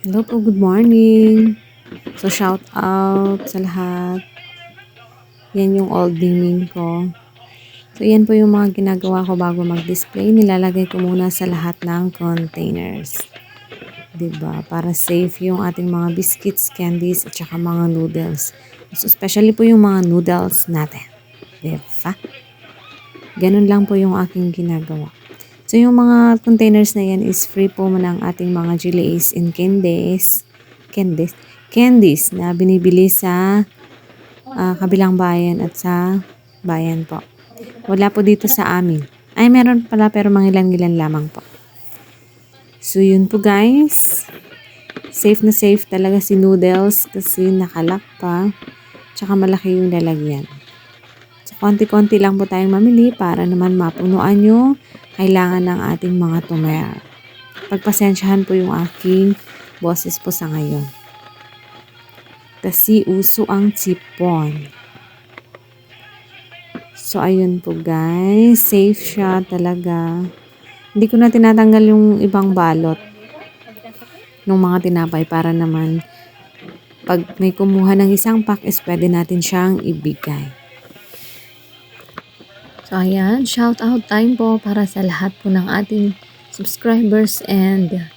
Hello po, good morning. So, shout out sa lahat. Yan yung old naming ko. So, yan po yung mga ginagawa ko bago mag-display. Nilalagay ko muna sa lahat ng containers. 'Di ba? Para safe yung ating mga biscuits, candies, at saka mga noodles. So, especially po yung mga noodles natin. 'Di ba? Ganun lang po yung aking ginagawa. So, yung mga containers na yan is free po ng ating mga GLAs and candies na binibili sa kabilang bayan at sa bayan po. Wala po dito sa amin. Ay, meron pala pero mangilan-ngilan lamang po. So, yun po guys. Safe na safe talaga si noodles kasi nakalak pa. Tsaka malaki yung lalagyan. So, konti-konti lang po tayong mamili para naman mapunuan yung kailangan ng ating mga tumer. Pagpasensyahan po yung aking boses po sa ngayon. Kasi uso ang sipon. So, ayun po guys. Safe siya talaga. Hindi ko na tinatanggal yung ibang balot ng mga tinapay para naman pag may kumuha ng isang pack is pwede natin siyang ibigay. So, ayan. Shout out time po para sa lahat po ng ating subscribers and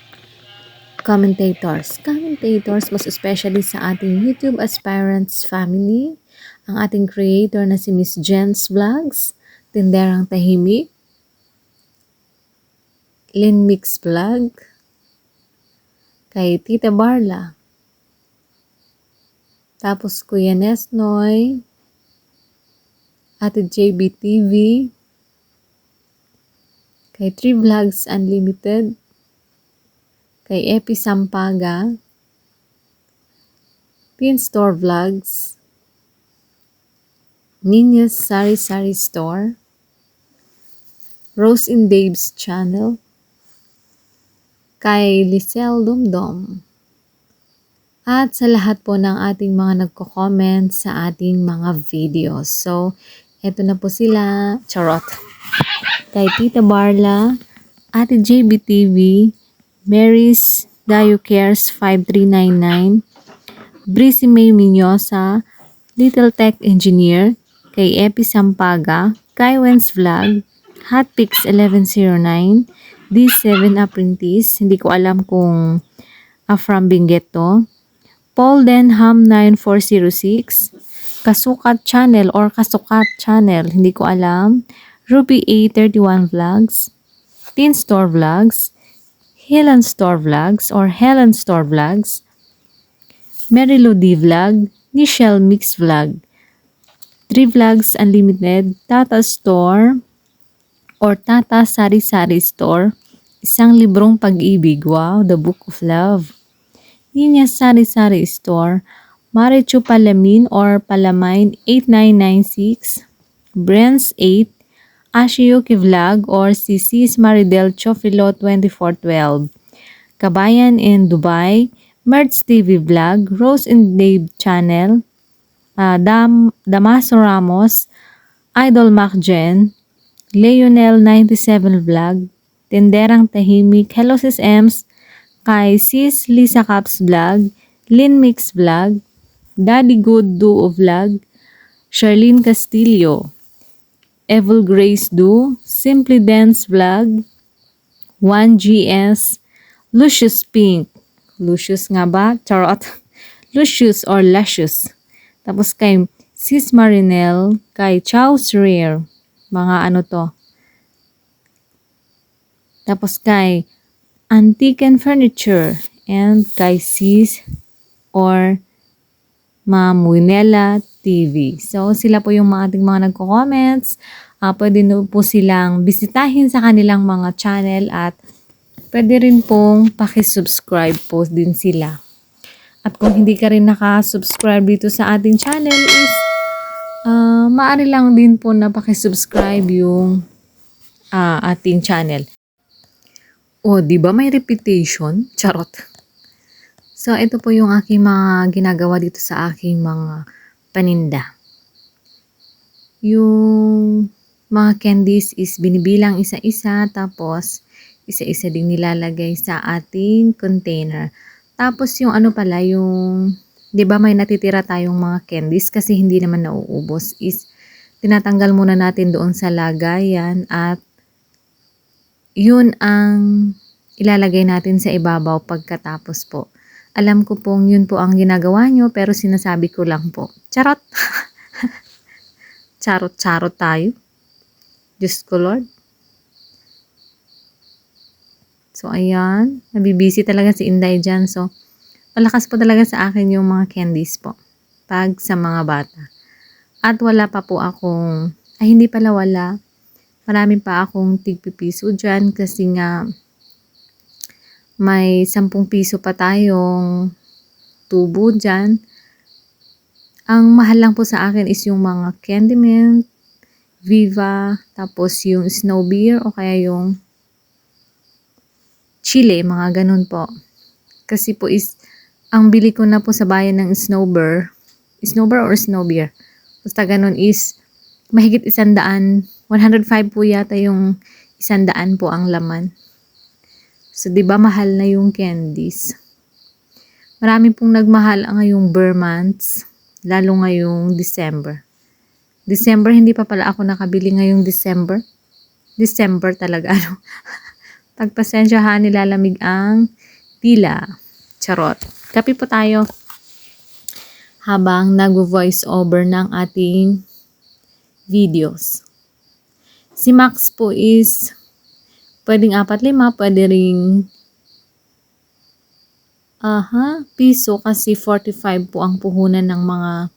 commentators. Commentators, most especially sa ating YouTube aspirants family, ang ating creator na si Miss Jen's Vlogs, Tinderang Tahimik, Lynn Mix Vlog, kay Tita Barla, tapos Kuya Nesnoy, Ate JB TV, kay Tree Vlogs Unlimited, kay Epi Sampaga, Pin Store Vlogs, Nina's Sari Sari Store, Rose in Dave's Channel, kay Lisel Dumdum, at sa lahat po ng ating mga nagko-comment sa ating mga videos. So, eto na po sila. Charot. Kay Tita Barla, Ate JB TV, Mary's Dayo Cares 5399, Breezy May Minyosa, Little Tech Engineer, kay Epi Sampaga, Kaiwen's Vlog, Hotpix 1109, D7 Apprentice, hindi ko alam kung from Benguet to, Paul Denham 9406, Kasukat Channel or Kasukat Channel, hindi ko alam, Ruby A31 Vlogs, Teen Store Vlogs, Helen Store Vlogs or Helen Store Vlogs, Mary Lou D Vlog, Nichelle Mix Vlog, 3 Vlogs Unlimited, Tata Store or Tata Sari Sari Store, Isang Librong Pag-ibig, wow, The Book of Love, Nina Sari Sari Store, Marichu Palamin or Palamine 8996, Brens 8, Ashiyuki Vlog or si Sis Maridel Chofilo 2412, Kabayan in Dubai, Merz TV Vlog, Rose and Dave Channel, Damaso Ramos, Idol Macjen, Leonel 97 Vlog, Tinderang Tahimik, Hello Sis Ems, kay Sis Lisa Caps Vlog, Lynn Mix Vlog, Daddy Good Duo Vlog, Charlene Castillo, Evil Grace Do, Simply Dance Vlog, 1GS, Lucius Pink, Lucius nga ba? Charot. Lucius or Luscious. Tapos kay Sis Marinel, kay Chow's Rare, mga ano to. Tapos kay Antique and Furniture, and kay Sis or Mamuinela TV. So, sila po yung ating mga nagko-comments. Pwede na po silang bisitahin sa kanilang mga channel at pwede rin pong pakisubscribe po din sila. At kung hindi ka rin nakasubscribe dito sa ating channel is maaari lang din po na pakisubscribe yung ating channel. O, di ba may reputation? Charot. So, ito po yung aking mga ginagawa dito sa aking mga paninda. Yung mga candies is binibilang isa-isa tapos isa-isa din nilalagay sa ating container Tapos yung ano pala, yung, di ba may natitira tayong mga candies kasi hindi naman nauubos, is tinatanggal muna natin doon sa lagayan at yun ang ilalagay natin sa ibabaw pagkatapos po. Alam ko pong yun po ang ginagawa nyo pero sinasabi ko lang po. Charot! Charot-charot tayo. Diyos ko Lord. So, ayan. Nabibisi talaga si Inday dyan. So, malakas po talaga sa akin yung mga candies po. Pag sa mga bata. At wala pa po akong, ay hindi pala wala. Marami pa akong tigpipiso dyan kasi nga may 10 piso pa tayong tubo dyan. Ang mahal lang po sa akin is yung mga Candy Mint, Viva, tapos yung Snow Beer o kaya yung Chile, mga ganun po. Kasi po is, ang bili ko na po sa bayan ng Snow Beer or Snow Beer. Basta ganun is, mahigit 100, 105 po yata yung 100 po ang laman. So, di ba mahal na yung candies? Marami pong nagmahal ngayong Bear months, lalo ngayong December. December, hindi pa pala ako nakabili ngayong December. December talaga, ano. Pagpasensyahan, nilalamig ang tila. Charot. Kape po tayo. Habang nag-voice over ng ating videos. Si Max po is pwedeng 4-5, pwede ring piso kasi 45 po ang puhunan ng mga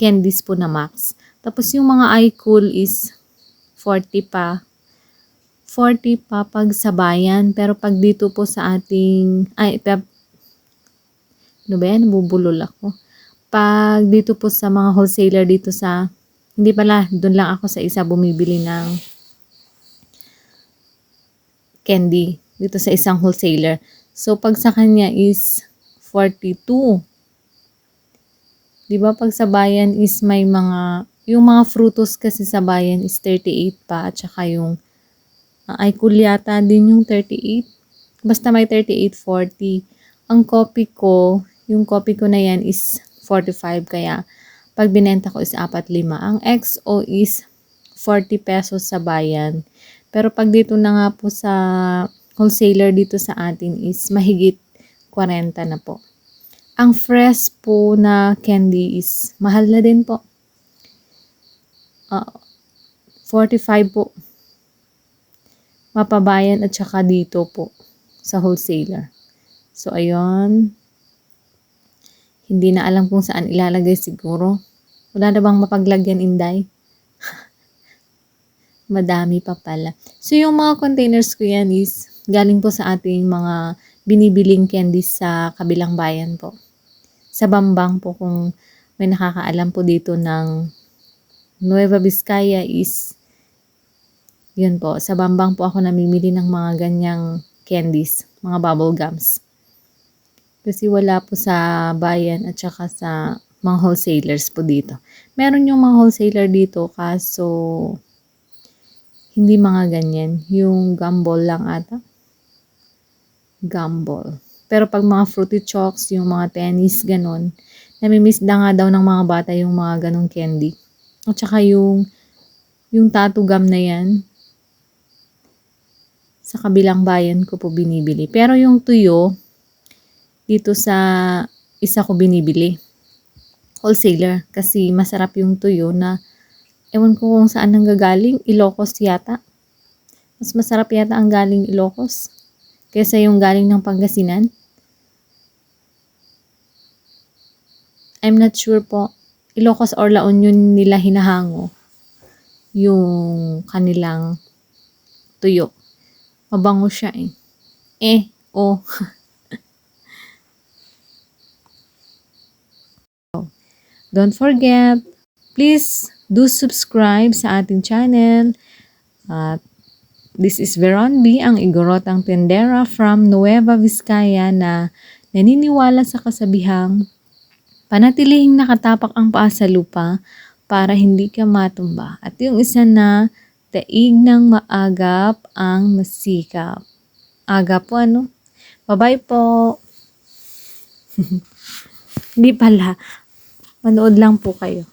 candies po na Max. Tapos yung mga iCool is 40 pa. 40 pa pag sa bayan. Pero pag dito po sa ating, ano ba yan? Nabubulol ako. Pag dito po sa mga wholesaler dito sa, hindi pala, doon lang ako sa isa bumibili ng candy. Dito sa isang wholesaler. So, pag sa kanya is 42. Diba pag sa bayan is may mga, yung mga frutos kasi sa bayan is 38 pa. At saka yung, ay kulyata din yung 38. Basta may 38, 40. Ang copy ko, yung copy ko na yan is 45. Kaya, pag binenta ko is 4-5. Ang XO is 40 pesos sa bayan. Pero pag dito na nga po sa wholesaler dito sa atin is mahigit 40 na po. Ang fresh po na candy is mahal na din po. 45 po. Mapabayan at saka dito po sa wholesaler. So, ayun. Hindi na alam kung saan ilalagay siguro. Wala na bang mapaglagyan, Inday? Madami pa pala. So, yung mga containers ko yan is galing po sa ating mga binibiling candies sa kabilang bayan po. Sa Bambang po, kung may nakakaalam po dito ng Nueva Vizcaya is yun po, sa Bambang po ako namimili ng mga ganyang candies, mga bubble gums. Kasi wala po sa bayan at saka sa mga wholesalers po dito. Meron yung mga wholesaler dito kaso hindi mga ganyan. Yung gumball lang ata. Gumball. Pero pag mga fruity chalks, yung mga tennis, ganun, namimiss na nga daw ng mga bata yung mga ganong candy. At saka yung tattoo gum na yan, sa kabilang bayan ko po binibili. Pero yung tuyo, dito sa isa ko binibili. Wholesaler. Kasi masarap yung tuyo na, ewan ko kung saan nanggagaling, Ilocos yata. Mas masarap yata ang galing Ilocos kaysa yung galing ng Pangasinan. I'm not sure po. Ilocos or La Union nila hinahango yung kanilang tuyo. Mabango siya eh. Don't forget, please do subscribe sa ating channel. At this is Veron B, ang igorotang tendera from Nueva Vizcaya na naniniwala sa kasabihang panatilihing nakatapak ang paa sa lupa para hindi ka matumba. At yung isa na daig ng maagap ang masikap. Aga po ano? Bye-bye po! Hindi pala. Manood lang po kayo.